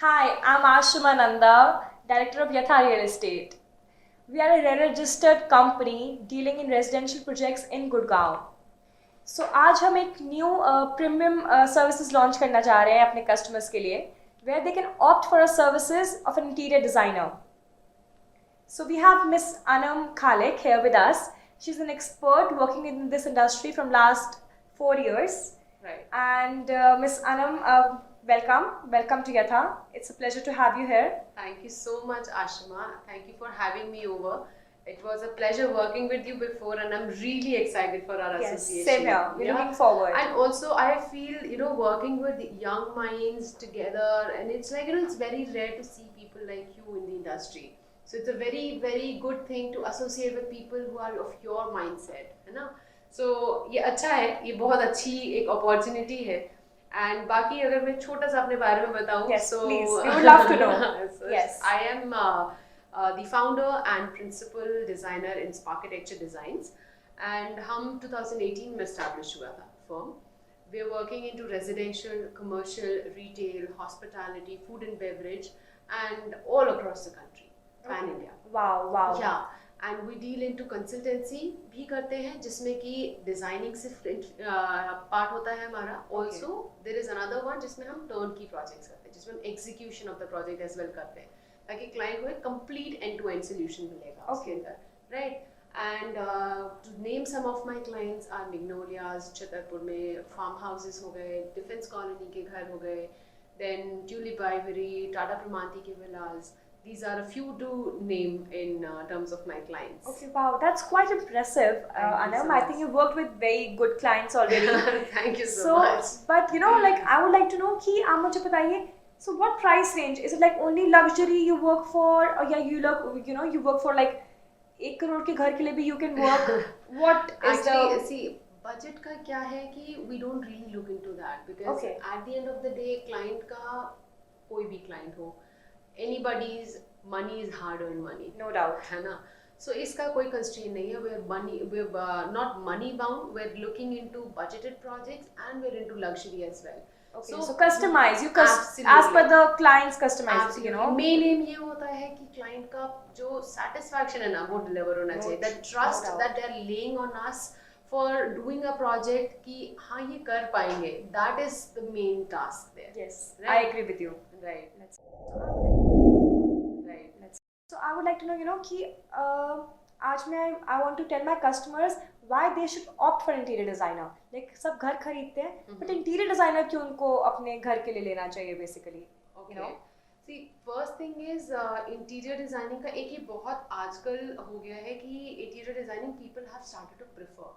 Hi, I'm Ashima Nanda, Director of Yatha Real Estate. We are a registered company dealing in residential projects in Gurgaon. So आज हम एक new premium services launch करना चाह रहे हैं अपने customers के लिए where they can opt for a services of an interior designer. So we have Miss Anam Khalik here with us. She's an expert working in this industry from last 4 years. Right. And Miss Anam, welcome to Yatha. It's a pleasure to have you here. Thank you so much, Ashima. Thank you for having me over. It was a pleasure working with you before, and I'm really excited for our Yes, association. same here. We're looking forward. And also, I feel working with young minds together, and it's like it's very rare to see people like you in the industry. So it's a very very good thing to associate with people who are of your mindset, है ना? So ये अच्छा है, ये बहुत अच्छी एक opportunity है. And बाकी अगर मैं छोटा सा अपने बारे में बताऊँ, Yes, so please. We would love to know. So Yes. I am the founder and principal designer in Sparkitecture Designs, and हम 2018 में establish हुआ था firm. We are working into residential, commercial, retail, hospitality, food and beverage, and all across the country, pan India. Wow. Yeah, and we deal into consultancy भी करते हैं जिसमें कि designing सिर्फ part होता है हमारा. Also there is another one जिसमें हम turnkey projects करते हैं, जिसमें हम execution of the project as well करते हैं, ताकि client को एक complete end-to-end solution मिलेगा उसके अंदर, right? And to name some of my clients are Magnolias, Chhatarpur में farm houses हो गए, defense colony के घर हो गए, then Tulip Ivory, Tata Pramanti के villas. These are a few to name in terms of my clients. Okay, wow, that's quite impressive, Thank you Anam. so I much. think you've worked with very good clients already. Thank you so much. But like I would like to know कि आप मुझे बताइए. So what price range? Is it like only luxury you work for, or yeah, you work for like 1 crore के घर के लिए भी you can work? What is Actually, the see, budget का क्या है कि we don't really look into that because Okay. at the end of the day, client का कोई भी client हो, anybody's money is hard-earned money. no doubt? है ना? So इसका कोई constraint नहीं है. We're not money bound. We're looking into budgeted projects and we're into luxury as well. Okay, so customize. You as Absolutely. per the client's customize. Absolutely. Main aim ये होता है कि client का जो satisfaction है ना वो deliver होना चाहिए. That trust doubt. that they're laying on us for doing a project कि हाँ ये कर पाएंगे. That is the main task there. Yes, Right? I agree with you. Right. Let's. So I would like to know, कि आज मैं I want to tell my customers why they should opt for interior designer. Like सब घर खरीदते हैं, but interior designer क्यों उनको अपने घर के लिए लेना चाहिए basically? Okay. See, first thing is interior designing का एक ही बहुत आजकल हो गया है कि interior designing people have started to prefer.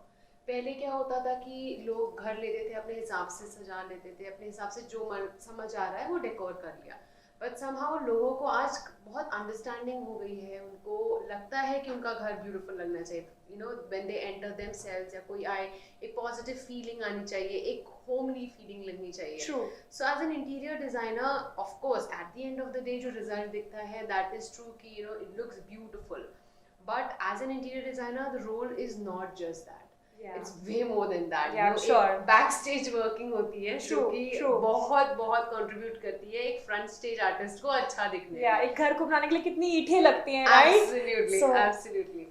पहले क्या होता था कि लोग घर लेते थे, अपने हिसाब से सजा लेते थे, अपने हिसाब से जो समझ आ रहा है वो डेकोर कर लिया. बट समहाउ लोगों को आज बहुत अंडरस्टैंडिंग हो गई है, उनको लगता है कि उनका घर ब्यूटीफुल लगना चाहिए. व्हेन दे एंटर देमसेल्व्स या कोई आए, एक पॉजिटिव फीलिंग आनी चाहिए, एक होमली फीलिंग लगनी चाहिए. True. So as an interior designer, of course at the end of the day जो रिजल्ट दिखता है दैट इज ट्रू कि it looks beautiful. But as an interior designer the role is not just that. Yeah. It's way more than that. Yeah, sure. Backstage working होती है जो True, कि true. बहुत contribute करती है एक front stage artist को अच्छा दिखने. Yeah, एक घर को बनाने के लिए कितनी ईंटें लगती हैं, right? Absolutely, So- absolutely.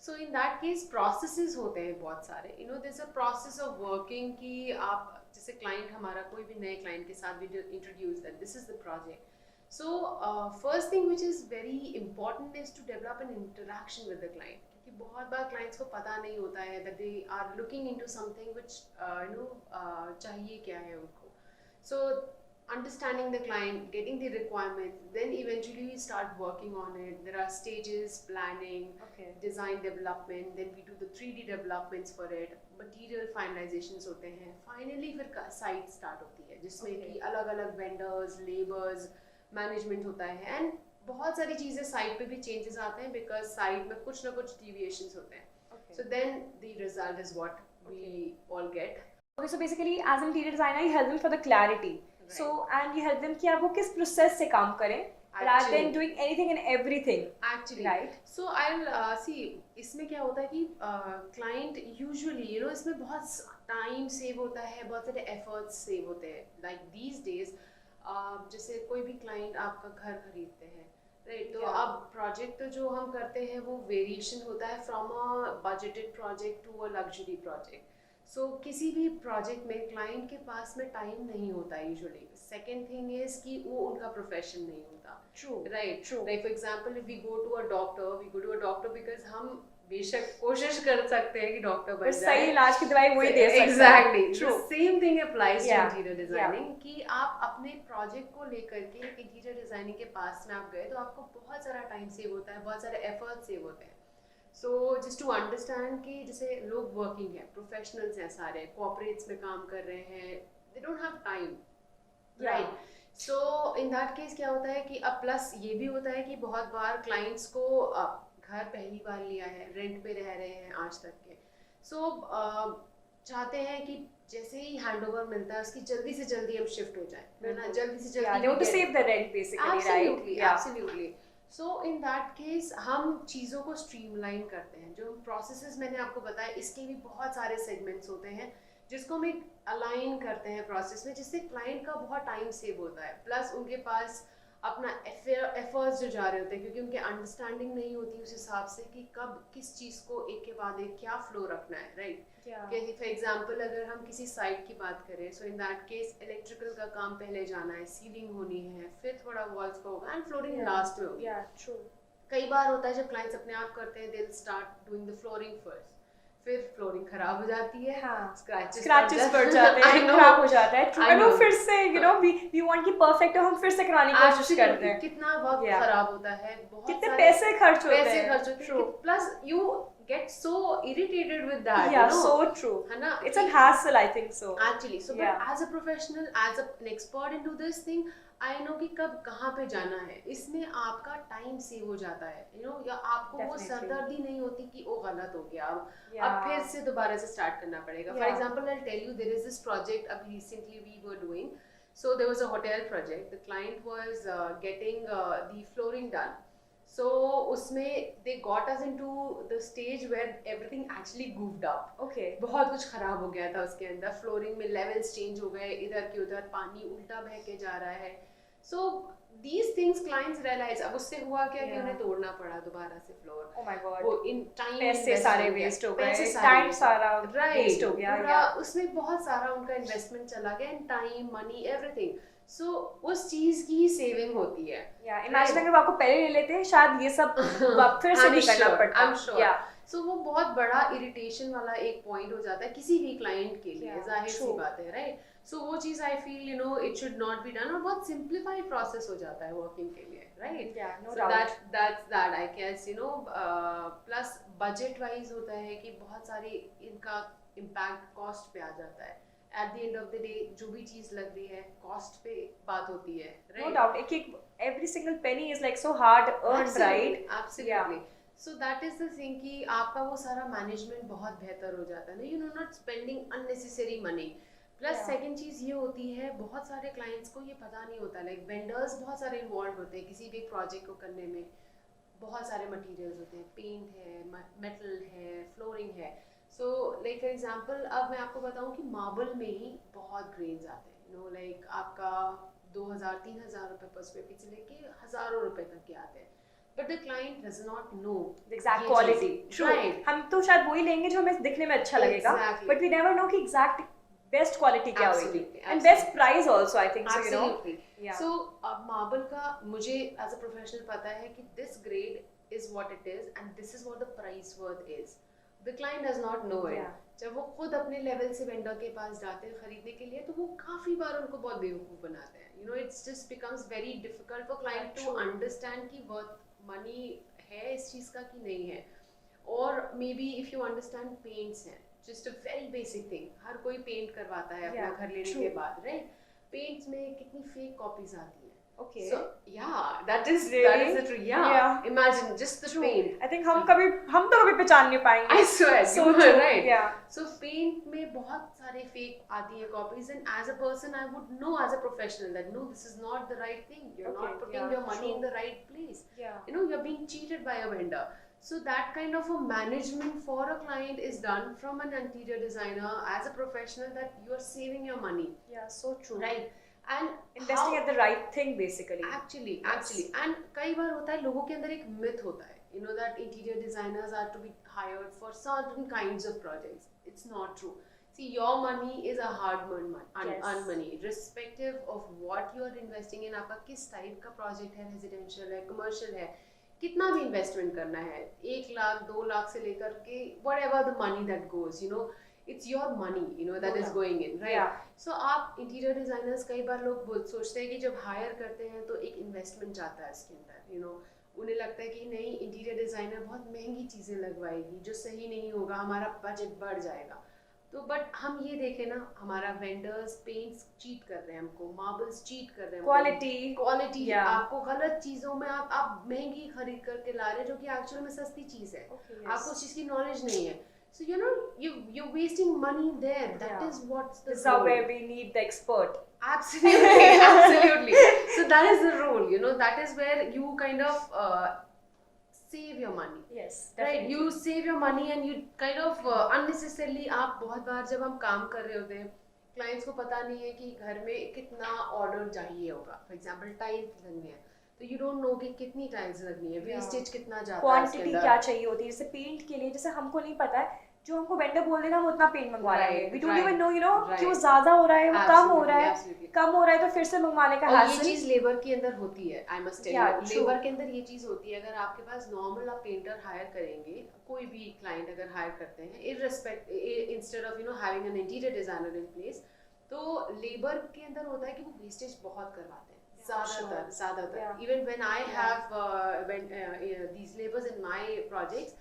So in that case processes होते हैं बहुत सारे. There's a process of working कि आप जैसे client हमारा कोई भी नए client के साथ we introduce that this is the project. So first thing which is very important is to develop an interaction with the client. कि बहुत बार clients को पता नहीं होता है that they are looking into something which चाहिए क्या है उनको. So understanding the client, getting the requirements, then eventually we start working on it. There are stages, planning, Okay. design development, then we do the 3D developments for it, material finalizations होते हैं. Finally फिर site start होती है जिसमें कि अलग अलग vendors, laborers, management होता है, and बहुत सारी चीज़ें साइट पे भी चेंजेस आते हैं बिकॉज साइट में कुछ ना कुछ deviations होते हैं. Okay. So then the result is what we all get. Okay, so basically as an interior designer, you help them for the clarity. Right. So and you help them कि आप वो किस process से काम करें, rather Actually. than doing anything and everything. Actually, Right. So I'll see. इसमें क्या होता है कि client usually इसमें बहुत time save होता है, बहुत सारे efforts save होते हैं. Like these days, जैसे कोई भी क्लाइंट आपका घर खरीदते हैं, राइट? तो Yeah. अब प्रोजेक्ट तो जो हम करते हैं वो वेरिएशन होता है from a budgeted project to a luxury project. So किसी भी प्रोजेक्ट में क्लाइंट के पास में टाइम नहीं होता यूजुअली. सेकेंड थिंग इज कि वो उनका प्रोफेशन नहीं होता, True. Right? True. Like for example if we go to a doctor because हम बेशक कोशिश कर सकते हैं कि डॉक्टर पर बन सही जाए. इलाज की दवाई वही दे सकता है. Exactly True. Same thing applies to Yeah. Interior designing. कि आप अपने प्रोजेक्ट को लेकर के इंटीरियर डिजाइनिंग के पास में आप गए तो आपको बहुत सारा टाइम सेव होता है, बहुत सारे एफर्ट सेव होते हैं. सो जस्ट टू अंडरस्टैंड कि जैसे लोग वर्किंग है, प्रोफेशनल्स हैं, सारे कॉर्पोरेट्स में काम कर रहे हैं, they don't have time, right? So in that case क्या होता है कि अब प्लस ये भी होता है कि बहुत बार क्लाइंट्स को घर पहली बार लिया है, रेंट पे रह रहे हैं आज तक के. सो चाहते हैं कि जैसे ही हैंडओवर मिलता है उसकी जल्दी से जल्दी हम शिफ्ट हो जाए, है ना? जल्दी से Yeah, जल्दी they want to save the rent basically, Absolutely, right? Yeah. absolutely. So in that case हम चीज़ों को स्ट्रीमलाइन करते हैं. जो प्रोसेसेस मैंने आपको बताया इसके भी बहुत सारे सेगमेंट्स होते हैं जिसको हम अलाइन करते हैं प्रोसेस में, जिससे क्लाइंट का बहुत टाइम सेव होता है. प्लस उनके पास अपना एफर्ट्स जो जा रहे होते हैं क्योंकि उनके अंडरस्टैंडिंग नहीं होती उस हिसाब से कि कब किस चीज़ को एक के बाद एक क्या फ्लो रखना है, राइट? फॉर एग्जाम्पल अगर हम किसी साइट की बात करें, सो इन दैट केस इलेक्ट्रिकल का काम पहले जाना है, सीलिंग होनी है, फिर थोड़ा वॉल्स का होगा एंड फ्लोरिंग लास्ट में होगी. True. कई बार होता है जब क्लाइंट्स अपने आप करते हैं, they will start doing the flooring first, फिर फ्लोरिंग खराब हो जाती है, स्क्रैचेस पड़ जाते हैं, खराब हो जाता है. True. और वो फिर से we want कि परफेक्ट हो, हम फिर से कराने की कोशिश करते हैं. कितना वक्त खराब होता है, बहुत कितने पैसे खर्च होते हैं, plus you get so irritated with that. Yeah, so true. है ना? It's a hassle, I think so. Actually, so but as a professional, as an expert into this thing, I know कि कब कहाँ पे जाना है. इसमें आपका टाइम सेव हो जाता है, या आपको वो सरदर्दी नहीं होती कि वो गलत हो गया, अब फिर से दोबारा से स्टार्ट करना पड़ेगा. For example, I'll tell you, there is this project अभी recently we were doing. So there was a hotel project. The client was getting the flooring done. So उसमें they got us into the stage where everything actually goofed up. Okay. बहुत कुछ खराब हो गया था उसके अंदर. फ्लोरिंग में लेवल्स चेंज हो गए, इधर के उधर पानी उल्टा बह के जा रहा है. So these things clients realize. अब उससे हुआ क्या कि उन्हें तोड़ना पड़ा दोबारा से फ्लोर. Oh my God. वो इन टाइम पैसे सारे वेस्ट हो गए, टाइम सारा वेस्ट हो गया. उसमें बहुत सारा उनका इन्वेस्टमेंट चला गया, एंड टाइम, मनी, एवरीथिंग. सो उस चीज की सेविंग होती है. इमेजिन अगर आपको पहले ले लेते हैं शायद ये सब फिर से नहीं करना पड़ता. सो वो बहुत बड़ा इरिटेशन वाला एक पॉइंट हो जाता है किसी भी क्लाइंट के लिए, जाहिर सी बात है, राइट? सो वो चीज I feel it should not be done, और बहुत सिंप्लीफाइड प्रोसेस हो जाता है वर्किंग के लिए, right? That's I guess plus budget wise होता है कि बहुत सारे इनका इम्पैक्ट कॉस्ट पे आ जाता है. Eight the end of the day जो भी चीज लग रही है कॉस्ट पे बात होती है, नो डाउट. एक every single penny is like so hard earned, right? Absolutely. So that is the thing कि आपका वो सारा मैनेजमेंट बहुत बेहतर हो जाता है ना, not spending unnecessary money. Plus second चीज ये होती है, बहुत सारे क्लाइंट्स को ये पता नहीं होता, लाइक वेंडर्स बहुत सारे इन्वॉल्व होते हैं किसी भी प्रोजेक्ट को करने में. बहुत सारे मटेरियल्स होते हैं, पेंट है, मेटल है, फ्लोरिंग है. सो लाइक फॉर एग्जांपल अब मैं आपको बताऊं कि मार्बल में ही बहुत ग्रेन्स आते हैं, लाइक आपका 2000-3000 रुपए पर स्क्वायर फीट से लेके हजारों रुपए तक के आते हैं. But the client does not know the exact quality. True. हम तो शायद वही लेंगे जो हमें दिखने में अच्छा लगेगा, but we never know कि exact best quality क्या होगी, and best price also, I think so, Absolutely. So अब मार्बल का मुझे as a professional पता है कि this grade is what it is and this is what the price worth is. The client does not know it. जब वो खुद अपने लेवल से वेंडर के पास जाते हैं खरीदने के लिए तो वो काफी बार उनको बहुत बेवकूफ बनाते हैं. It's just becomes very difficult for client to understand कि worth money है इस चीज का कि नहीं है. और maybe if you understand paints हैं, just a very basic thing, हर कोई पेंट करवाता है अपना घर लेने के बाद, right? पेंट्स में कितनी फेक कॉपीज आती हैं. Okay. So that is the truth. Yeah. Imagine just the paint. I think हम तो कभी पहचान नहीं पाएंगे. I swear. So right. Yeah. So paint में बहुत सारे fake आती है copies, and as a person I would know as a professional that no, this is not the right thing. You're not putting your money in the right place. Yeah. You're being cheated by a vendor. So that kind of a management for a client is done from an interior designer as a professional, that you are saving your money. Yeah, so true. Right. And Investing at the right thing basically. Actually and कई बार होता है लोगों के अंदर एक myth होता है, you know, that interior designers are to be hired for certain kinds of projects. It's not true. See, your money is a hard earned money, irrespective of what you are investing in. आपका किस type का project है, residential है, commercial है, कितना भी investment करना है, 1 लाख 2 लाख से लेकर के whatever the money that goes, you know, it's your money, you know, that is going in, right? Yeah. So आप इंटीरियर डिजाइनर्स, कई बार लोग सोचते हैं कि जब हायर करते हैं तो एक इन्वेस्टमेंट जाता है इसके अंदर, you know, उन्हें लगता है कि नहीं, इंटीरियर डिजाइनर बहुत महंगी चीजें लगवाएगी जो सही नहीं होगा, हमारा बजट बढ़ जाएगा। तो बट हम ये देखें ना, हमारा वेंडर्स पेंट्स चीट कर रहे हैं हमको, मार्बल्स चीट कर रहे हैं, क्वालिटी आपको गलत चीजों में आप महंगी खरीद करके ला रहे हैं जो कि एक्चुअल में सस्ती चीज है। आपको उस चीज की नॉलेज नहीं है, so you know you're wasting money there. That is what's the this is how where we need the expert. Absolutely. So that is the rule, you know, that is where you kind of save your money. Yes, right, definitely. you save your money and you kind of unnecessarily, आप बहुत बार जब हम काम कर रहे होते हैं, clients को पता नहीं है कि घर में कितना ऑर्डर चाहिए होगा, फॉर एग्जांपल टाइल्स लगनी है तो यू डोंट नो कि कितनी टाइल्स लगनी है, वेस्टेज कितना जाता है, क्वांटिटी क्या चाहिए होती है, जैसे पेंट के लिए जैसे हमको नहीं पता है, जो हमको वेंडर बोल देगा हम उतना पेंट मंगवा लेंगे, we don't even know, you know, कि वो ज्यादा हो रहा है, वो कम हो रहा है, तो फिर से मंगवाने का हैसल। ये चीज लेबर के अंदर होती है, I must tell you, labour के अंदर ये चीज होती है। अगर आपके पास नॉर्मल आप पेंटर हायर करेंगे, कोई भी क्लाइंट अगर हायर करते हैं, irrespect instead of, you know, having an interior designer in place, तो लेबर के अंदर होता है कि वो वेस्टेज बहुत करवाते हैं, ज्यादातर। Even when I have these laborers in my projects,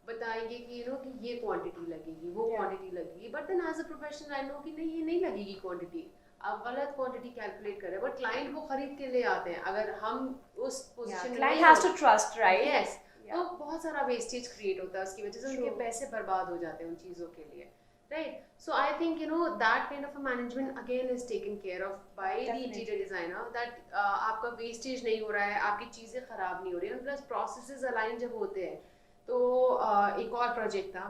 बताएंगे कि यू नो कि ये क्वांटिटी लगेगी, वो क्वांटिटी लगेगी, but then as a professional I know कि नहीं, ये नहीं लगेगी क्वांटिटी, आप गलत क्वांटिटी कैलकुलेट कर रहे हैं, बट क्लाइंट वो खरीद के ले आते हैं। अगर हम उस पोजीशन में, client has to trust, right? Yes, तो बहुत सारा वेस्टेज क्रिएट होता है, उसकी वजह से उनके पैसे बर्बाद हो जाते हैं उन चीजों के लिए, right? So I think, you know, that kind of a management again is taken care of by the interior designer, that आपका वेस्टेज नहीं हो रहा है, आपकी चीजें खराब नहीं हो रही हैं, प्लस प्रोसेसेस अलाइन जब होते हैं। तो एक और प्रोजेक्ट था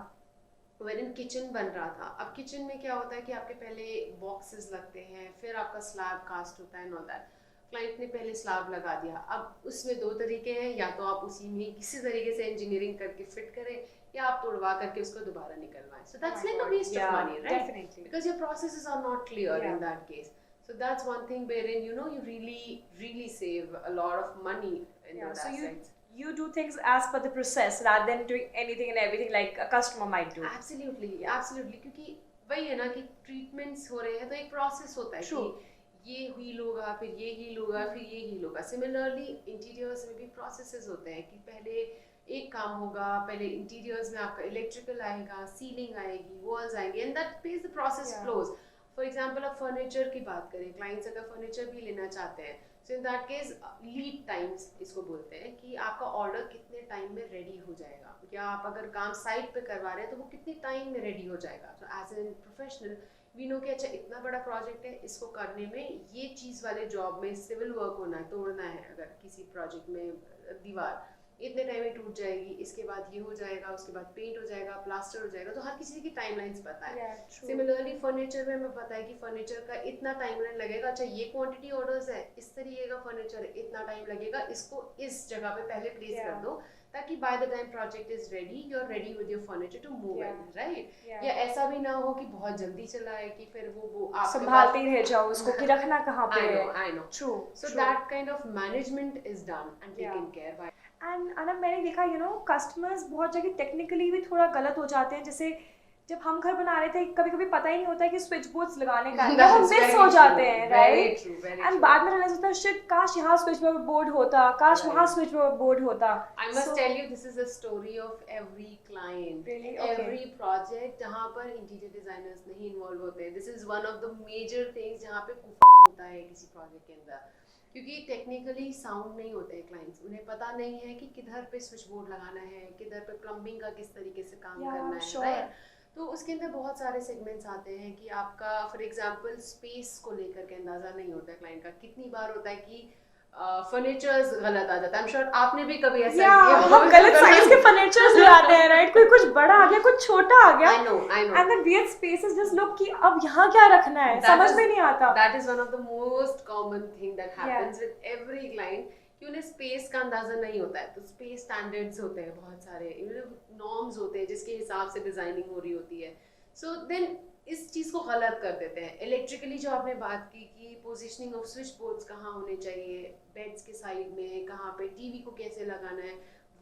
वेन किचन बन रहा था। अब किचन में क्या होता है कि आपके पहले बॉक्सेस लगते हैं, फिर आपका स्लैब कास्ट होता है एंड ऑल दैट। क्लाइंट ने पहले स्लैब लगा दिया, अब उसमें 2 तरीके हैं, या तो आप उसी में किसी तरीके से इंजीनियरिंग करके फिट करें, या आप तोड़वा करके उसको दोबारा निकलवाएं। So that's like a waste of money, right? Definitely. Because your processes are not clear in that case. So that's one thing wherein, you know, you really save a lot of money in those aspects. You do things as per the process rather than doing anything and everything like a customer might do. Absolutely, क्योंकि वही है ना कि treatments हो रहे हैं तो एक प्रोसेस होता है कि ये हील होगा, फिर ये हील होगा, फिर ये हील होगा। सिमिलरली इंटीरियर्स में भी प्रोसेसेस होते हैं कि पहले एक काम होगा, पहले इंटीरियर्स में आपका इलेक्ट्रिकल आएगा, सीलिंग आएगी, वॉल्स आएंगे, and that page the process flows. For example अब फर्नीचर की बात करें, क्लाइंट्स अगर फर्नीचर भी लेना चाहते हैं, so in that case lead times इसको बोलते हैं कि आपका ऑर्डर कितने टाइम में रेडी हो जाएगा, या आप अगर काम साइट पे करवा रहे हैं तो वो कितने टाइम में रेडी हो जाएगा। तो as an professional we know कि अच्छा इतना बड़ा प्रोजेक्ट है, इसको करने में ये चीज़ वाले जॉब में सिविल वर्क होना है, तोड़ना है अगर किसी प्रोजेक्ट में दीवार, इतने टाइम में टूट जाएगी, इसके बाद ये हो जाएगा, उसके बाद पेंट हो जाएगा, प्लास्टर हो जाएगा, तो हर किसी की टाइमलाइंस पता है। सिमिलरली फर्नीचर में हमें पता है कि फर्नीचर का इतना टाइमलाइन लगेगा, अच्छा ये क्वांटिटी ऑर्डर्स है, इस तरीके का फर्नीचर है, इतना टाइम लगेगा, इसको इस जगह पे पहले प्लेस कर दो ताकि by the time project is ready, you are ready with your furniture to move in, right? या ऐसा भी ना हो कि बहुत जल्दी चला है कि फिर वो आप संभालते रह जाओ उसको कि रखना कहाँ पे है। I know. True. So that kind of management is done and taken care by. And अनब मैंने देखा कस्टमर्स बहुत जगह टेक्निकली भी थोड़ा गलत हो जाते हैं। जैसे जब हम घर बना रहे थे कभी कभी पता ही नहीं होता है कि स्विच बोर्ड्स लगाने का है, हम मिस हो जाते हैं, राइट? एंड बाद में रियलाइज होता है शिट काश यहाँ स्विच बोर्ड होता, काश वहाँ स्विच बोर्ड होता। I must tell you this is a story of every client, every project जहाँ पर इंटीरियर डिजाइनर्स नहीं इन्वॉल्व होते हैं। This is one of the major things जहाँ पे कुफक होता है किसी प्रोजेक्ट के अंदर, क्योंकि टेक्निकली साउंड नहीं होते हैं क्लाइंट्स, उन्हें पता नहीं है कि किधर पे स्विच बोर्ड लगाना है, किधर पे प्लम्बिंग का किस तरीके से काम करना है, राइट? तो उसके अंदर बहुत सारे सेगमेंट्स आते हैं कि आपका फॉर एग्जांपल स्पेस को लेकर के अंदाज़ा नहीं होता है क्लाइंट का। कितनी बार होता है कि फर्नीचर्स गलत आ जाता है। I'm sure आपने भी कभी ऐसा या किया होगा। हम गलत साइज के फर्नीचर्स ले आते हैं, राइट? कोई कुछ बड़ा आ गया, कुछ छोटा आ गया, I know. And the weird spaces just look कि अब यहाँ क्या रखना है, समझ में नहीं आता। That is one of the most common thing that happens with every client कि उन्हें स्पेस का अंदाजा नहीं होता है। तो स्पेस स्टैंडर्ड्स होते हैं बहुत सारे, नॉर्म्स होते हैं जिसके हिसाब से डिजाइनिंग हो रही होती है। सो देन इस चीज को गलत कर देते हैं। इलेक्ट्रिकली जो आपने बात की कि पोजीशनिंग ऑफ स्विच बोर्ड्स कहाँ होने चाहिए, बेड्स के साइड में कहाँ पे, टीवी को कैसे लगाना है,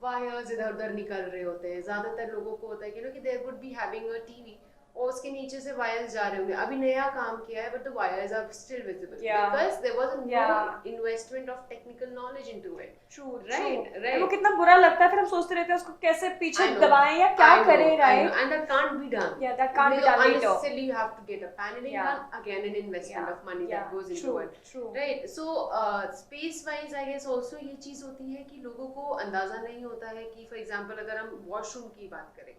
वायर्स इधर उधर निकल रहे होते हैं। ज्यादातर लोगों को होता है कि there would be having a TV और उसके नीचे से वायर्स जा रहे होंगे। अभी नया काम किया है but the wires are still visible because there was no investment of technical knowledge into it. True, right. वो कितना बुरा लगता है, फिर हम सोचते रहते हैं उसको कैसे पीछे दबाएं या क्या करें, right? And that can't be done. Yeah, that can't be done later. Unnecessarily you have to get a paneling done, again an investment of money that goes into it. True. Right. So space wise I guess also ये चीज होती है कि लोगों को अंदाजा नहीं होता है कि फॉर एग्जांपल अगर हम वॉशरूम की बात करें,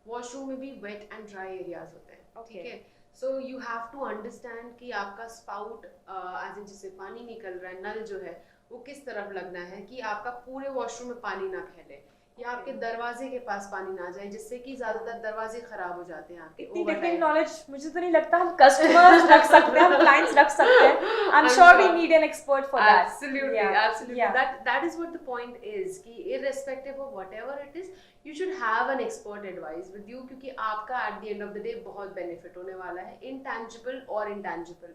वॉशरूम में भी वेट एंड ड्राई एरियाज होते हैं, ठीक है? So you have to understand कि आपका स्पाउट एज इन जिससे पानी निकल रहा है, नल जो है वो किस तरफ लगना है कि आपका पूरे वॉशरूम में पानी ना फैले या आपके दरवाजे के पास पानी ना जाए, जिससे कि ज्यादातर दरवाजे खराब हो जाते हैं आपके। इतनी टेक्निकल नॉलेज मुझे तो नहीं लगता हम कस्टमर्स रख सकते हैं, हम क्लाइंट्स रख सकते हैं। I am sure we need an expert for that. Absolutely. That is what the point is कि irrespective of whatever it is, you should have an expert advice with you क्योंकि आपका at the end of the day बहुत benefit होने वाला है in tangible or intangible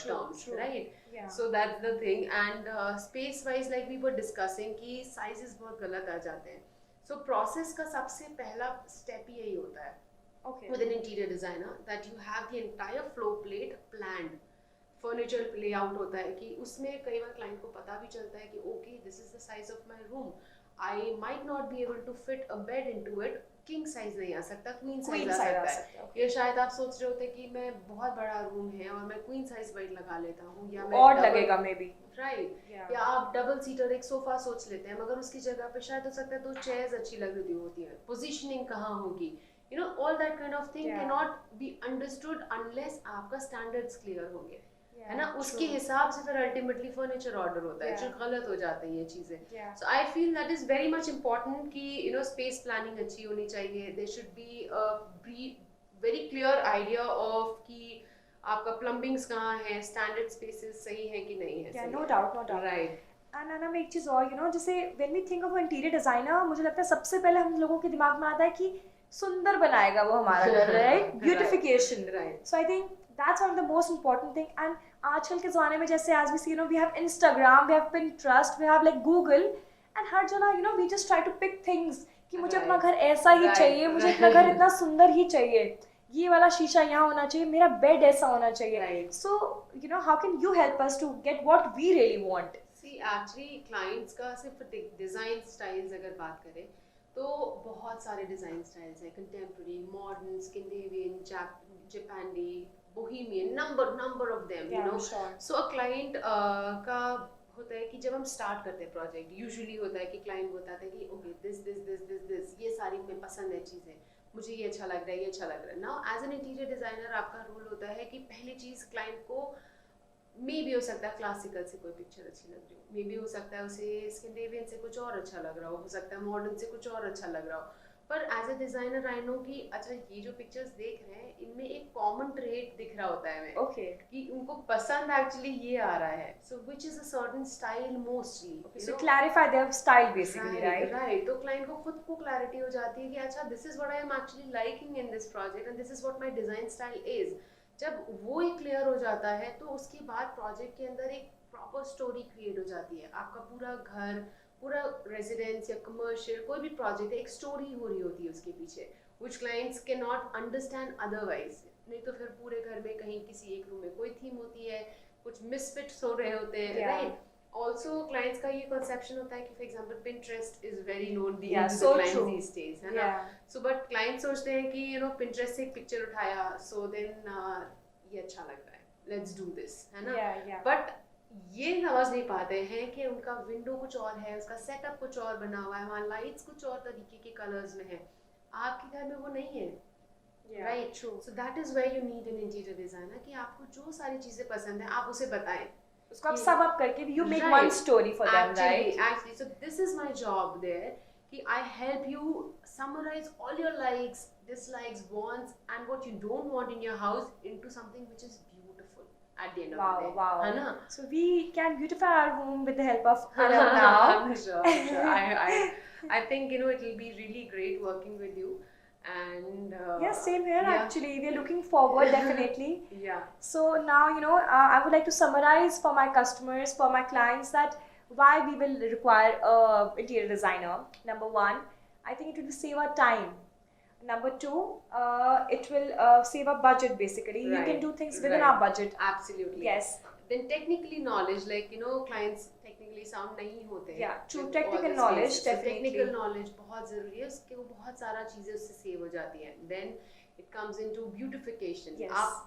terms, right? So that's the thing. And space wise like we were discussing कि sizes बहुत गलत आ जाते हैं। So process का सबसे पहला step यही होता है with an interior designer that you have the entire floor plate planned. Furniture layout होता है कि उसमें कई बार client को पता भी चलता है कि okay this is the size of my room. I might not be able to fit a bed into it. King size नहीं आ सकता, queen size आ सकता है। या शायद आप सोच रहे होते कि मैं बहुत बड़ा रूम है और मैं queen size bed लगा लेता हूँ या मैं और लगेगा मे बी, राइट? या आप डबल सीटर एक सोफा सोच लेते हैं मगर उसकी जगह पे शायद हो सकता है 2 चेयर्स अच्छी लग रही होती है। पोजीशनिंग कहाँ होगी, you know all that kind of thing cannot be understood unless आपका स्टैंडर्ड्स क्लियर होंगे, है ना? उसके हिसाब से फिर अल्टीमेटली फर्नीचर ऑर्डर होता है, जो गलत हो जाते हैं ये चीजें। So I feel that is very much important कि यू नो स्पेस प्लानिंग अच्छी होनी चाहिए। There should be a very clear idea of कि आपका प्लम्बिंग्स कहाँ है, स्टैंडर्ड स्पेसेस सही है कि नहीं है। No doubt right. And um एक चीज़ और, यू नो जैसे when we think of interior designer, मुझे लगता है सबसे पहले हम लोगों के दिमाग में आता है कि सुंदर बनाएगा वो हमारा घर, right? Beautification, right. So I think that's one of the most important thing. And आजकल के ज़माने में जैसे आज भी see no we have Instagram, we have Pinterest, we have like Google, and हर जगह you know we just try to pick things कि मुझे अपना घर ऐसा ही चाहिए, मुझे अपना घर इतना सुंदर ही चाहिए, ये वाला शीशा यहाँ होना चाहिए, मेरा बेड ऐसा होना चाहिए। So you know how can you help us to get what we really want? See actually clients का सिर्फ डिजाइन स्टाइल्स अगर बात करें तो बहुत सारे डिजाइन स्टाइल्स हैं, कंटेम्प्रेरी, मॉडर्न, स्कैंडिनेवियन, जापानी, Bohemian, number of them, you know. So a client का होता है कि जब हम स्टार्ट करते हैं प्रोजेक्ट, यूजुअली होता है कि क्लाइंट बताता है कि ओके दिस ये सारी में पसंद है चीज़ें, मुझे ये अच्छा लग रहा है, ये अच्छा लग रहा है। Now as an interior designer आपका रोल होता है कि पहली चीज़ क्लाइंट को मे भी हो सकता है क्लासिकल से कोई पिक्चर अच्छी लग रही हो, मे भी हो सकता है उसे स्कैंडिनेवियन से कुछ और अच्छा लग रहा हो सकता है मॉडर्न से कुछ और अच्छा लग रहा हो। पर as a designer I know कि अच्छा ये जो पिक्चर्स देख रहे हैं इनमें एक कॉमन ट्रेट दिख रहा होता है हमें, कि उनको पसंद एक्चुअली ये आ रहा है, so which is a certain style mostly. So clarify there style basically, right. तो क्लाइंट को खुद को क्लैरिटी हो जाती है कि अच्छा this is what I am actually liking in this project and this is what my design style is. जब वो ही क्लियर हो जाता है तो उसके बाद प्रोजेक्ट के अंदर एक प्रॉपर स्टोरी क्रिएट हो जाती है। आपका पूरा घर, पूरा रेजिडेंस या कमर्शियल कोई भी प्रोजेक्ट है, एक स्टोरी हो रही होती है उसके पीछे, which clients can not understand otherwise. नहीं तो फिर पूरे घर में कहीं किसी एक रूम में कोई थीम होती है, कुछ मिसफिट्स हो रहे होते हैं, राइट? ऑल्सो क्लाइंट्स का ये कंसेप्शन होता है कि for example Pinterest is very known these days, है ना? सो बट क्लाइंट सोचते हैं कि यू नो पिंटरेस्ट से एक पिक्चर उठाया, सो देन ये अच्छा लग रहा है, लेट्स डू दिस, है ना? बट ये समझ नहीं पाते हैं कि उनका विंडो कुछ और है, उसका सेटअप कुछ और बना हुआ है, वहाँ लाइट्स कुछ और तरीके के कलर्स में है, आपके घर में वो नहीं है, right? So that is where you need an interior designer कि आपको जो सारी चीजें पसंद है आप उसे बताएं उसको आप कि- sum up करके you make Right. one story for them, right? Actually, so this is my job there. कि I help you summarize all your likes, dislikes, wants, and what you don't want in your house into something which is beautiful at the end of the Wow, day. wow. है ना? So we can beautify our home with the help of Anam now. I'm sure. I think it will be really great working with you. And Yes, same here yeah. actually. We are looking forward definitely. Yeah. So now, I would like to summarize for my customers, for my clients, that why we will require a interior designer. Number one, I think it will save our time. Number two, it will save our budget basically. You can Right, do things within right. our budget. Absolutely. Yes. Then technically knowledge, like clients technically sound नहीं होते हैं. Yeah, true. in Technical all the knowledge, spaces. So definitely. technical knowledge बहुत ज़रूरी है. उसके वो बहुत सारा चीजें उससे सेव हो जाती हैं. Then it comes into beautification. Yes. आप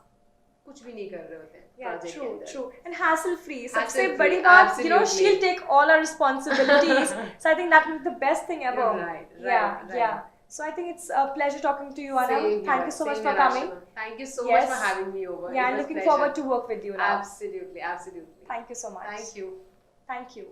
कुछ भी नहीं कर रहे होते हैं Yeah, project के true, अंदर. true. And hassle free. सबसे Hassle-free, बड़ी बात, absolutely. she'll take all our responsibilities. So I think that will be the best thing ever. Right, Yeah, right. yeah. So I think it's a pleasure talking to you, Anam. Same Thank here, you so much same for here, coming. Arshana. Thank you so Yes. much for having me over. Yeah, It and was looking pleasure. forward to work with you now. Absolutely, absolutely. Thank you so much. Thank you. Thank you.